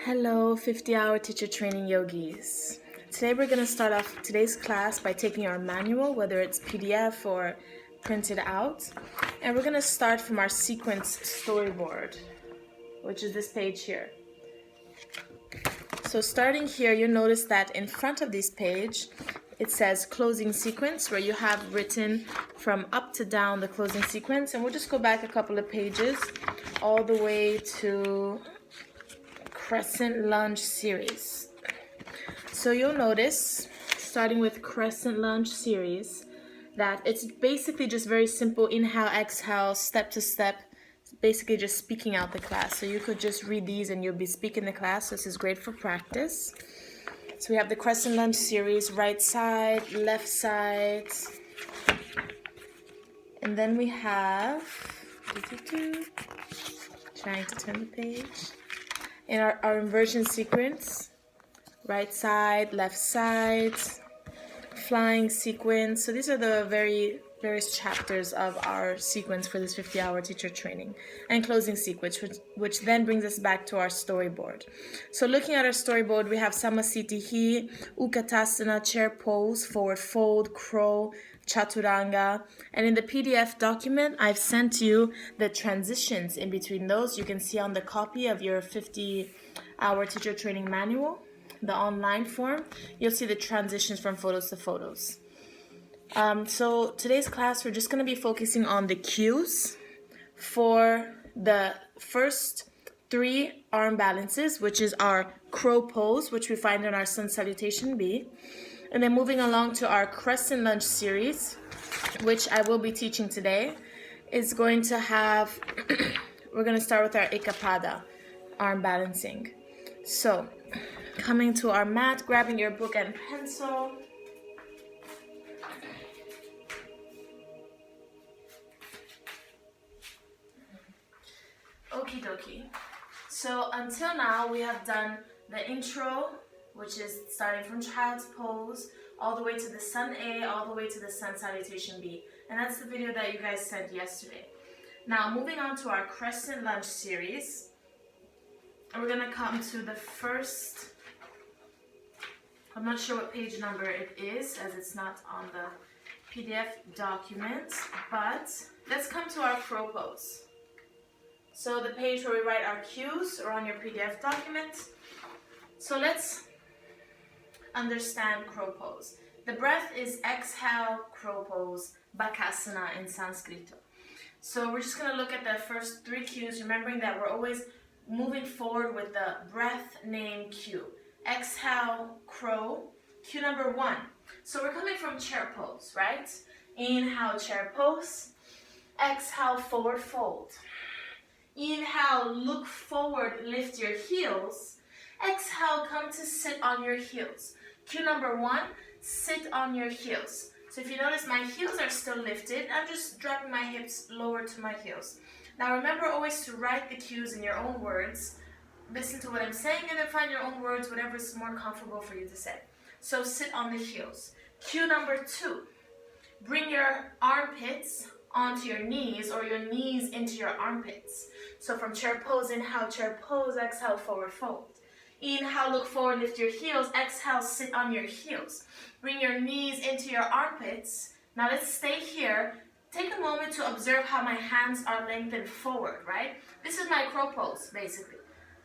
Hello, 50-hour teacher training yogis. Today we're going to start off today's class by taking our manual, whether it's PDF or printed out, and we're going to start from our sequence storyboard, which is this page here. So starting here, you'll notice that in front of this page, it says closing sequence, where you have written from up to down the closing sequence, and we'll just go back a couple of pages all the way to Crescent Lunge series. So you'll notice, starting with Crescent Lunge series, that it's basically just very simple inhale, exhale, step to step, basically just speaking out the class. So you could just read these and you'll be speaking the class. This is great for practice. So we have the Crescent Lunge series, right side, left side. And then we have, trying to turn the page. In our inversion sequence, right side, left side, flying sequence. So these are the various chapters of our sequence for this 50-hour teacher training. And closing sequence, which then brings us back to our storyboard. So looking at our storyboard, we have Samasthiti, Utkatasana, chair pose, forward fold, crow, Chaturanga. And in the PDF document, I've sent you the transitions in between those. You can see on the copy of your 50-hour teacher training manual, the online form, you'll see the transitions from photos to photos. So today's class, we're just going to be focusing on the cues for the first 3 arm balances, which is our crow pose, which we find in our sun salutation B. And then moving along to our Crescent Lunge series, which I will be teaching today, is going to have, we're going to start with our Ekapada, arm balancing. So, coming to our mat, grabbing your book and pencil. Okie dokie. So until now, we have done the intro, which is starting from child's pose, all the way to the sun A, all the way to the sun salutation B. And that's the video that you guys sent yesterday. Now, moving on to our Crescent Lunge series, we're going to come to the first, I'm not sure what page number it is, as it's not on the PDF document, but let's come to our crow pose. So the page where we write our cues are on your PDF document. So let's understand crow pose. The breath is exhale, crow pose, Bakasana in Sanskrit. So we're just going to look at the first 3 cues, remembering that we're always moving forward with the breath name cue. Exhale, crow, cue number 1. So we're coming from chair pose, right? Inhale, chair pose. Exhale, forward fold. Inhale, look forward, lift your heels. Exhale, come to sit on your heels. Cue number 1, sit on your heels. So if you notice, my heels are still lifted. I'm just dropping my hips lower to my heels. Now remember always to write the cues in your own words. Listen to what I'm saying and then find your own words, whatever is more comfortable for you to say. So sit on the heels. Cue number 2, bring your armpits onto your knees or your knees into your armpits. So from chair pose, inhale, chair pose, exhale, forward fold. Inhale, look forward, lift your heels. Exhale, sit on your heels. Bring your knees into your armpits. Now let's stay here. Take a moment to observe how my hands are lengthened forward, right? This is my crow pose, basically,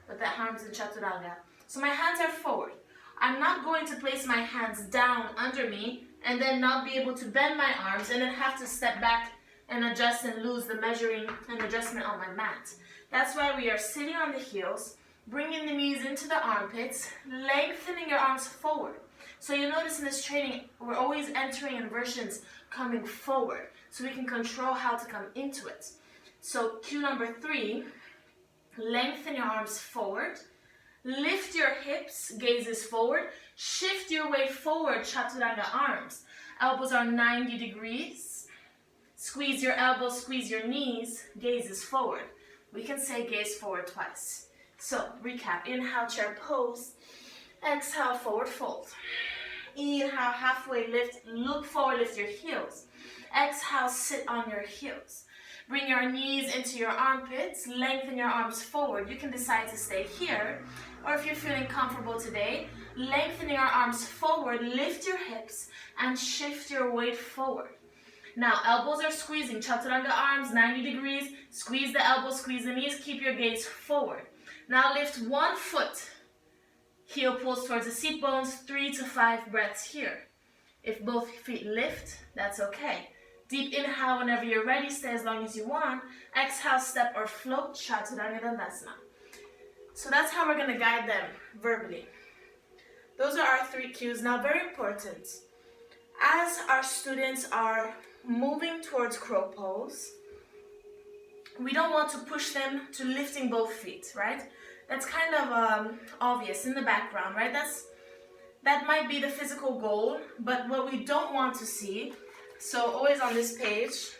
with the arms in Chaturanga. So my hands are forward. I'm not going to place my hands down under me and then not be able to bend my arms and then have to step back and adjust and lose the measuring and adjustment on my mat. That's why we are sitting on the heels, bringing the knees into the armpits, lengthening your arms forward. So you notice in this training, we're always entering inversions coming forward, so we can control how to come into it. So cue number 3, lengthen your arms forward, lift your hips, gazes forward, shift your way forward, Chaturanga arms. Elbows are 90 degrees. Squeeze your elbows, squeeze your knees, gazes forward. We can say gaze forward twice. So, recap. Inhale, chair pose. Exhale, forward fold. Inhale, halfway lift, look forward, lift your heels. Exhale, sit on your heels. Bring your knees into your armpits, lengthen your arms forward. You can decide to stay here, or if you're feeling comfortable today, lengthen your arms forward, lift your hips, and shift your weight forward. Now, elbows are squeezing. Chaturanga arms, 90 degrees. Squeeze the elbows, squeeze the knees. Keep your gaze forward. Now lift one foot. Heel pulls towards the seat bones. 3 to 5 breaths here. If both feet lift, that's okay. Deep inhale whenever you're ready. Stay as long as you want. Exhale, step or float. Chaturanga Dandasana. So that's how we're going to guide them verbally. Those are our 3 cues. Now, very important. As our students are moving towards crow pose, we don't want to push them to lifting both feet, right? That's kind of obvious in the background, right? That might be the physical goal, but what we don't want to see, so always on this page,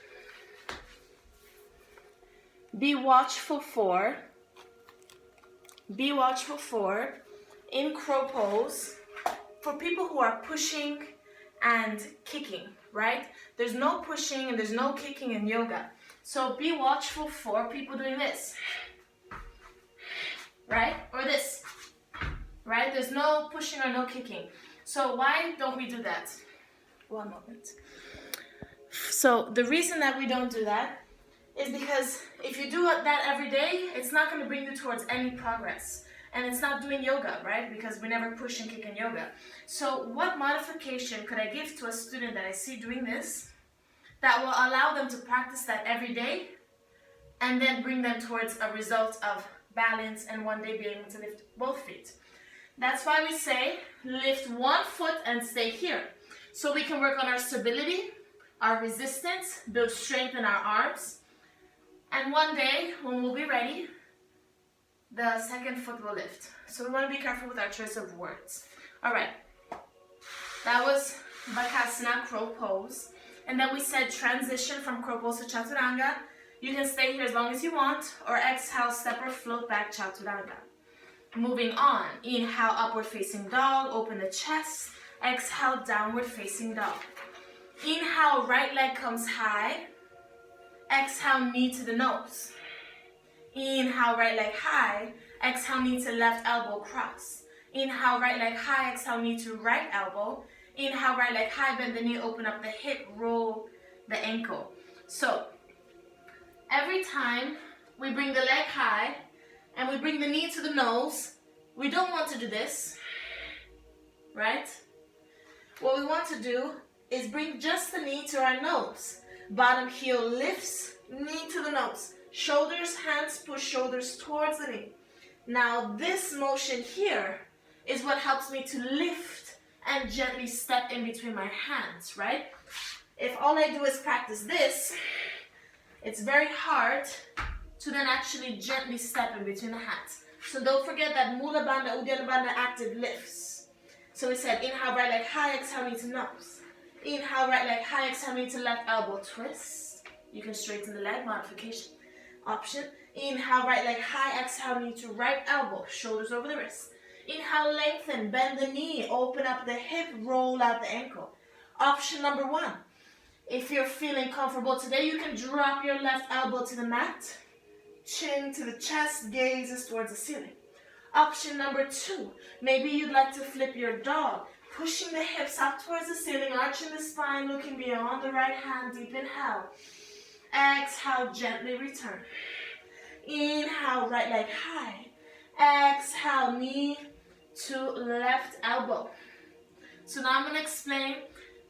be watchful for in crow pose for people who are pushing and kicking, right? There's no pushing and there's no kicking in yoga. So be watchful for people doing this, right? Or this, right? There's no pushing or no kicking. So why don't we do that? One moment. So the reason that we don't do that is because if you do that every day, it's not going to bring you towards any progress. And it's not doing yoga, right? Because we never push and kick in yoga. So what modification could I give to a student that I see doing this that will allow them to practice that every day and then bring them towards a result of balance and one day being able to lift both feet? That's why we say lift one foot and stay here. So we can work on our stability, our resistance, build strength in our arms. And one day, when we'll be ready, the second foot will lift. So we want to be careful with our choice of words. All right. That was Bakasana, crow pose. And then we said transition from crow pose to Chaturanga. You can stay here as long as you want, or exhale, step or float back, Chaturanga. Moving on. Inhale, upward facing dog, open the chest. Exhale, downward facing dog. Inhale, right leg comes high. Exhale, knee to the nose. Inhale, right leg high. Exhale, knee to left elbow, cross. Inhale, right leg high. Exhale, knee to right elbow. Inhale, right leg high, bend the knee, open up the hip, roll the ankle. So, every time we bring the leg high and we bring the knee to the nose, we don't want to do this, right? What we want to do is bring just the knee to our nose. Bottom heel lifts, knee to the nose. Shoulders, hands, push shoulders towards the knee. Now this motion here is what helps me to lift and gently step in between my hands, right? If all I do is practice this, it's very hard to then actually gently step in between the hands. So don't forget that Mula Bandha, Uddiyana Bandha active lifts. So we said inhale, right leg high, exhale, knee to nose. Inhale, right leg high, exhale, knee to left elbow, twist. You can straighten the leg, modification option. Inhale, right leg high, exhale, knee to right elbow, shoulders over the wrist. Inhale, lengthen, bend the knee, open up the hip, roll out the ankle. Option number 1. If you're feeling comfortable today, you can drop your left elbow to the mat, chin to the chest, gazes towards the ceiling. Option number 2, maybe you'd like to flip your dog, pushing the hips up towards the ceiling, arching the spine, looking beyond the right hand, deep inhale. Exhale, gently return. Inhale, right leg high. Exhale, knee to left elbow. So now I'm going to explain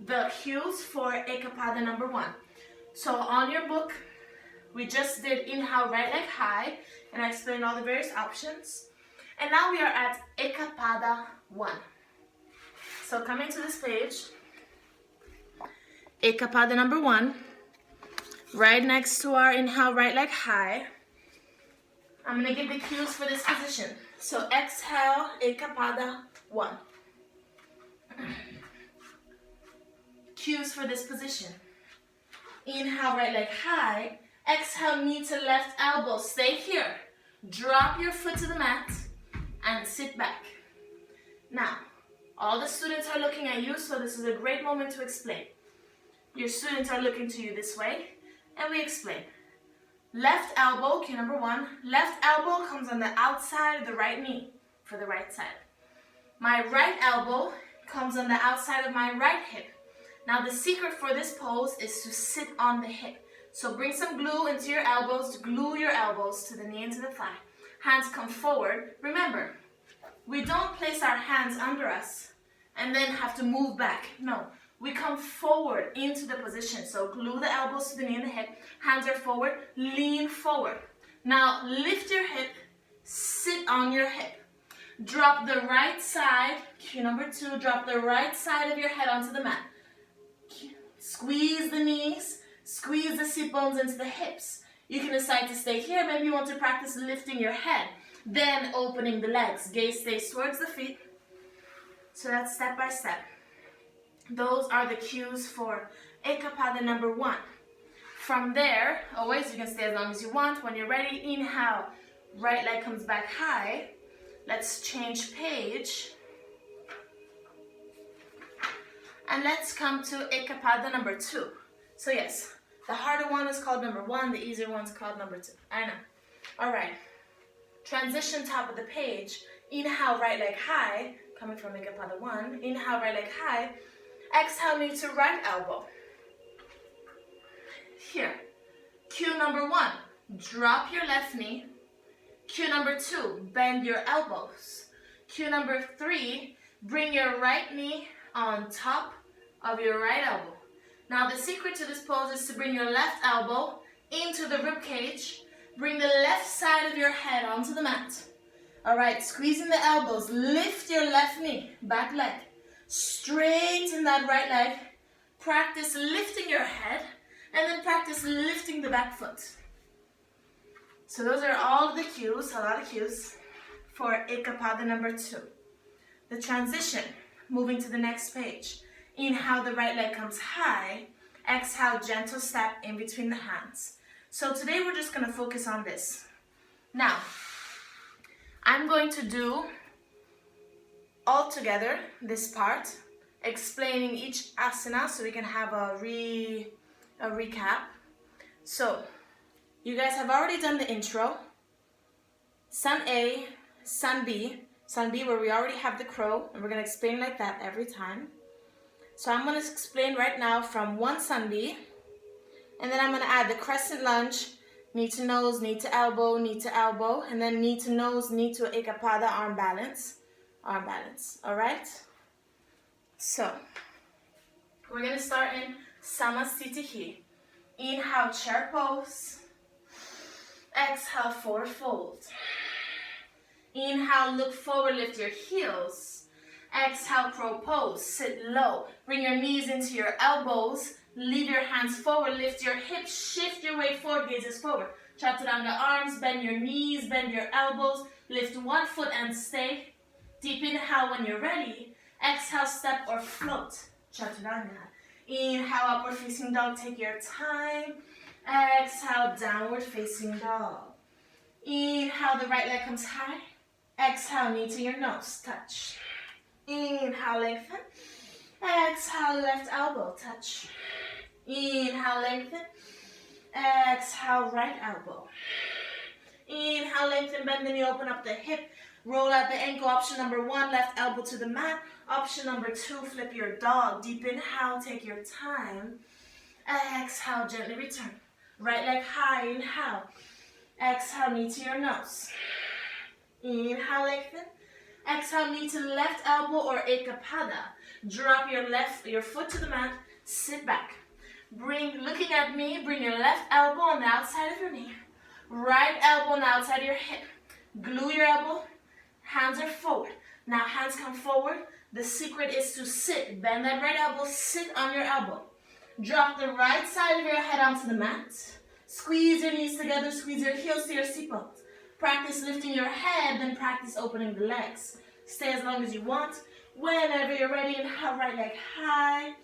the cues for Ekapada number 1. So on your book, we just did inhale, right leg high, and I explained all the various options. And now we are at Ekapada 1. So coming to this page, Ekapada number 1, right next to our inhale, right leg high. I'm going to give the cues for this position. So exhale, Ekapada 1. Cues for this position. Inhale, right leg high. Exhale, knee to left elbow. Stay here. Drop your foot to the mat and sit back. Now, all the students are looking at you, so this is a great moment to explain. Your students are looking to you this way, and we explain. Left elbow, cue number 1. Left elbow comes on the outside of the right knee for the right side. My right elbow comes on the outside of my right hip. Now the secret for this pose is to sit on the hip. So bring some glue into your elbows, glue your elbows to the knee and to the thigh. Hands come forward. Remember, we don't place our hands under us and then have to move back. No, we come forward into the position. So glue the elbows to the knee and the hip. Hands are forward, lean forward. Now lift your hip, sit on your hip. Drop the right side, cue number 2, drop the right side of your head onto the mat. Squeeze the knees, squeeze the sit bones into the hips. You can decide to stay here. Maybe you want to practice lifting your head, then opening the legs. Gaze stays towards the feet. So that's step by step. Those are the cues for Ekapada number 1. From there, always you can stay as long as you want. When you're ready, inhale, right leg comes back high. Let's change page. And let's come to Ekapada number 2. So yes, the harder one is called number 1, the easier one is called number 2. I know. All right. Transition top of the page. Inhale, right leg high, coming from Ekapada 1. Inhale, right leg high. Exhale, knee to right elbow. Here. Cue number 1, drop your left knee. Cue number 2, bend your elbows. Cue number 3, bring your right knee on top of your right elbow. Now the secret to this pose is to bring your left elbow into the rib cage. Bring the left side of your head onto the mat. All right, squeezing the elbows, lift your left knee, back leg. Straighten that right leg. Practice lifting your head and then practice lifting the back foot. So those are all the cues, a lot of cues, for Ekapada number 2. The transition, moving to the next page. Inhale, the right leg comes high. Exhale, gentle step in between the hands. So today we're just going to focus on this. Now, I'm going to do all together this part, explaining each asana so we can have a recap. So, you guys have already done the intro. Sun A, Sun B where we already have the crow, and we're going to explain like that every time. So I'm going to explain right now from 1 Sun B, and then I'm going to add the crescent lunge, knee to nose, knee to elbow, and then knee to nose, knee to Ekapada, arm balance, all right? So, we're going to start in Samasthiti. Inhale, chair pose. Exhale, forward fold. Inhale, look forward, lift your heels. Exhale, crow pose, sit low. Bring your knees into your elbows. Lead your hands forward, lift your hips, shift your weight forward, gazes forward. Chaturanga arms, bend your knees, bend your elbows. Lift one foot and stay. Deep inhale when you're ready. Exhale, step or float. Chaturanga. Inhale, upward facing dog, take your time. Exhale, downward facing dog. Inhale, the right leg comes high. Exhale, knee to your nose, touch. Inhale, lengthen. Exhale, left elbow, touch. Inhale, lengthen. Exhale, right elbow. Inhale, lengthen, bend the knee, open up the hip. Roll out the ankle. Option number 1, left elbow to the mat. Option number 2, flip your dog. Deep inhale, take your time. Exhale, gently return. Right leg high, inhale. Exhale, knee to your nose. Inhale, lengthen. Exhale, knee to left elbow or Ekapada. Drop your foot to the mat, sit back. Looking at me, bring your left elbow on the outside of your knee. Right elbow on the outside of your hip. Glue your elbow, hands are forward. Now hands come forward. The secret is to sit. Bend that right elbow, sit on your elbow. Drop the right side of your head onto the mat. Squeeze your knees together, squeeze your heels to your seat bones. Practice lifting your head, then practice opening the legs. Stay as long as you want. Whenever you're ready, inhale, right leg high.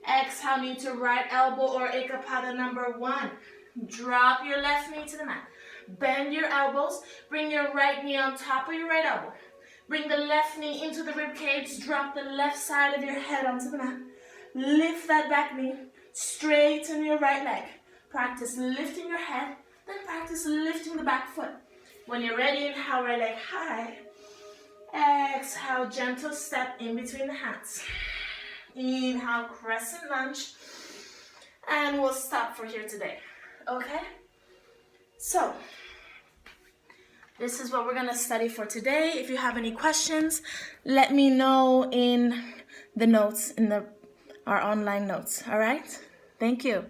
Exhale, knee to right elbow or Ekapada number 1. Drop your left knee to the mat. Bend your elbows. Bring your right knee on top of your right elbow. Bring the left knee into the rib cage. Drop the left side of your head onto the mat. Lift that back knee. Straighten your right leg. Practice lifting your head, Then practice lifting the back foot. When you're ready, inhale right leg high. Exhale, gentle step in between the hands. Inhale, crescent lunge. And we'll stop for here today. Okay? So, this is what we're going to study for today. If you have any questions, let me know in the notes, in our online notes. All right? Thank you.